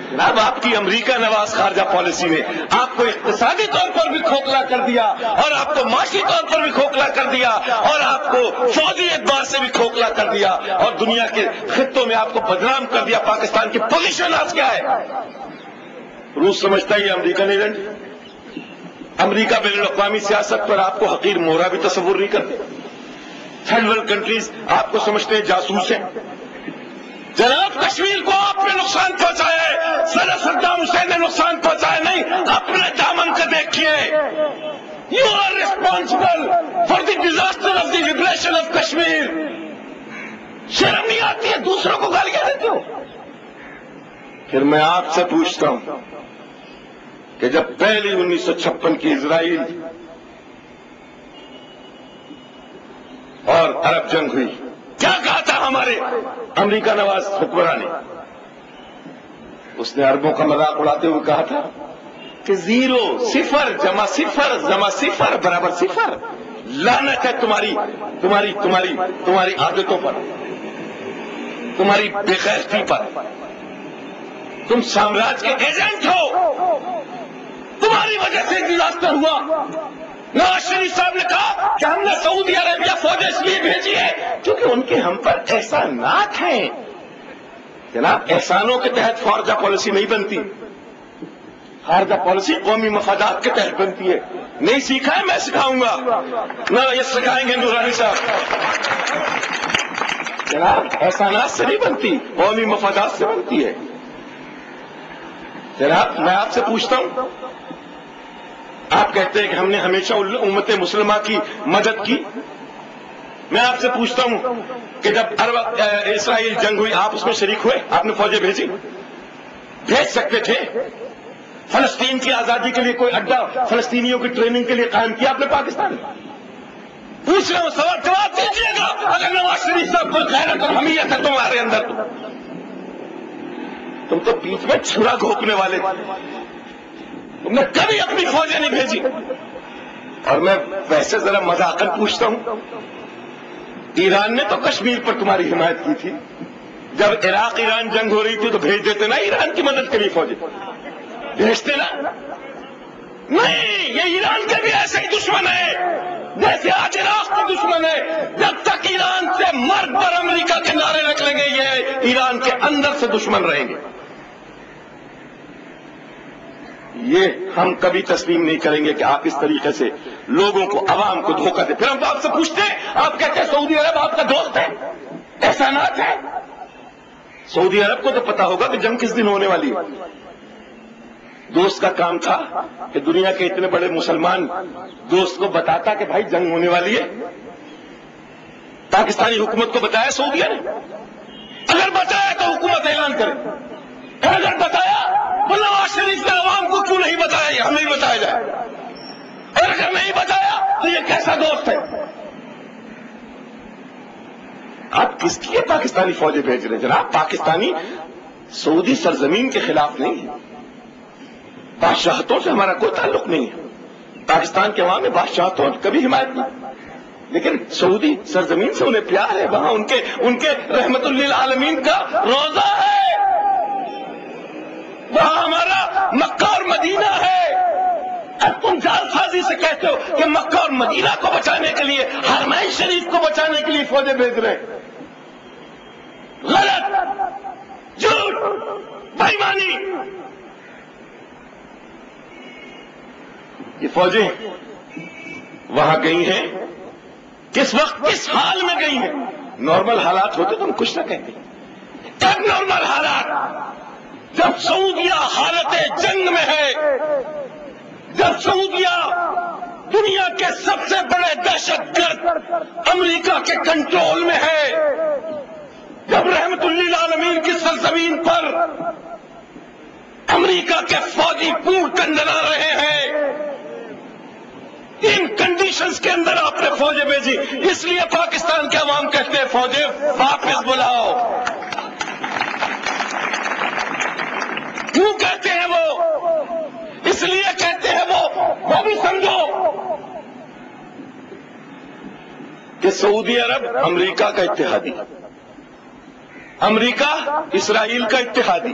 جناب آپ کی امریکہ نواز خارجہ پالیسی نے آپ کو اقتصادی طور پر بھی کھوکھلا کر دیا اور آپ کو معاشی طور پر بھی کھوکھلا کر دیا اور آپ کو فوجی اعتبار سے بھی کھوکھلا کر دیا اور دنیا کے خطوں میں آپ کو بدنام کر دیا. پاکستان کی پوزیشن آج کیا ہے؟ روس سمجھتا ہے یہ امریکن ایجنٹ. امریکہ بین الاقوامی سیاست پر آپ کو حقیر مورا بھی تصور نہیں کرتے. تھرڈ ورلڈ کنٹریز آپ کو سمجھتے ہیں جاسوس ہیں. جناب کشمیر کو آپ نے نقصان پہنچایا ہے, صدام حسین نے نقصان پہنچایا نہیں, اپنے دامن کا دیکھیے. You are responsible for the disaster of the liberation of Kashmir. شرم نہیں آتی ہے, دوسروں کو گالیاں دیتے ہو. پھر میں آپ سے پوچھتا ہوں کہ جب پہلی 1956 کی اسرائیل اور عرب جنگ ہوئی, کیا کہا تھا ہمارے امریکہ نواز حکمراں نے؟ اس نے عربوں کا مذاق اڑاتے ہوئے کہا تھا کہ 0 صفر جمع صفر جمع صفر برابر صفر. لعنت ہے تمہاری عادتوں پر, تمہاری بے غیرتی پر. تم سامراج کے ایجنٹ ہو, تمہاری وجہ سے ڈیزاسٹر ہوا. نواز شریف صاحب نے کہا کہ ہم نے سعودی عربیہ فوجیں اس لیے بھیجی ہے کیونکہ ان کے ہم پر احسانات ہیں. جناب احسانوں کے تحت خارجہ پالیسی نہیں بنتی. خارجہ پالیسی قومی مفادات کے تحت بنتی ہے. نہیں سیکھا ہے, میں سکھاؤں گا. نہ یہ سکھائیں گے نورانی صاحب. جناب احسانات سے نہیں بنتی, قومی مفادات سے بنتی ہے. جناب میں آپ سے پوچھتا ہوں, آپ کہتے ہیں کہ ہم نے ہمیشہ امت مسلمہ کی مدد کی. میں آپ سے پوچھتا ہوں کہ جب اسرائیل جنگ ہوئی آپ اس میں شریک ہوئے؟ آپ نے فوجیں بھیجی؟ بھیج سکتے تھے. فلسطین کی آزادی کے لیے کوئی اڈا فلسطینیوں کی ٹریننگ کے لیے قائم کیا آپ نے پاکستان میں؟ پوچھ رہے ہو, سوال جواب دیجیے گا. اگر نواز شریف صاحب کو غیرت اور حمیت ہے تمہارے اندر, تم تو بیچ میں چھرا گھونپنے والے تھے. تم نے کبھی اپنی فوجیں نہیں بھیجی. اور میں ویسے ذرا مذاقن پوچھتا ہوں, ایران نے تو کشمیر پر تمہاری حمایت کی تھی. جب عراق ایران جنگ ہو رہی تھی تو بھیج دیتے نا ایران کی مدد کے لیے فوجیں, بھیجتے نا. نہیں, یہ ایران کے بھی ایسے ہی دشمن ہے جیسے آج عراق کے دشمن ہے. جب تک ایران سے مرد پر امریکہ کے نعرے نکلیں گے یہ ایران کے اندر سے دشمن رہیں گے. یہ ہم کبھی تسلیم نہیں کریں گے کہ آپ اس طریقے سے لوگوں کو, عوام کو دھوکہ دیں. پھر ہم تو آپ سے پوچھتے ہیں, آپ کہتے ہیں سعودی عرب آپ کا دوست ہے, احسانات ہے. سعودی عرب کو تو پتا ہوگا کہ جنگ کس دن ہونے والی ہے. دوست کا کام تھا کہ دنیا کے اتنے بڑے مسلمان دوست کو بتاتا کہ بھائی جنگ ہونے والی ہے. پاکستانی حکومت کو بتایا سعودیہ نے؟ اگر بتایا تو حکومت اعلان کرے. اگر بتایا تو نواز شریف نے عوام کو کیوں نہیں بتایا, ہمیں ہی بتایا جائے. اور اگر نہیں بتایا تو یہ کیسا دوست ہے؟ آپ کس لیے پاکستانی فوجیں بھیج رہے ہیں؟ جناب پاکستانی سعودی سرزمین کے خلاف نہیں ہے. بادشاہتوں سے ہمارا کوئی تعلق نہیں ہے. پاکستان کے عوام میں بادشاہتوں کبھی حمایت نہیں, لیکن سعودی سرزمین سے انہیں پیار ہے. وہاں ان کے رحمت للعالمین کا روزہ ہے, وہاں ہمارا مکہ اور مدینہ ہے. اب تم جال سازی سے کہتے ہو کہ مکہ اور مدینہ کو بچانے کے لیے, حرمین شریف کو بچانے کے لیے فوجیں بھیج رہے ہیں. غلط, جھوٹ, بے ایمانی. یہ فوجیں وہاں گئی ہیں, کس وقت کس حال میں گئی ہیں؟ نارمل حالات ہوتے تو ہم کچھ نہ کہتے. اب نارمل حالات جب سعودیہ حالت جنگ میں ہے, جب سعودیہ دنیا کے سب سے بڑے دہشت گرد امریکہ کے کنٹرول میں ہے, جب رحمت للعالمین کی سرزمین پر امریکہ کے فوجی پور کنڈلا رہے ہیں, ان کنڈیشنز کے اندر آپ نے فوجیں بھیجی. اس لیے پاکستان کے عوام کہتے ہیں فوجیں واپس بلاؤ. کیوں کہتے ہیں وہ؟ اس لیے کہتے ہیں وہ بھی سمجھو کہ سعودی عرب امریکہ کا اتحادی, امریکہ اسرائیل کا اتحادی,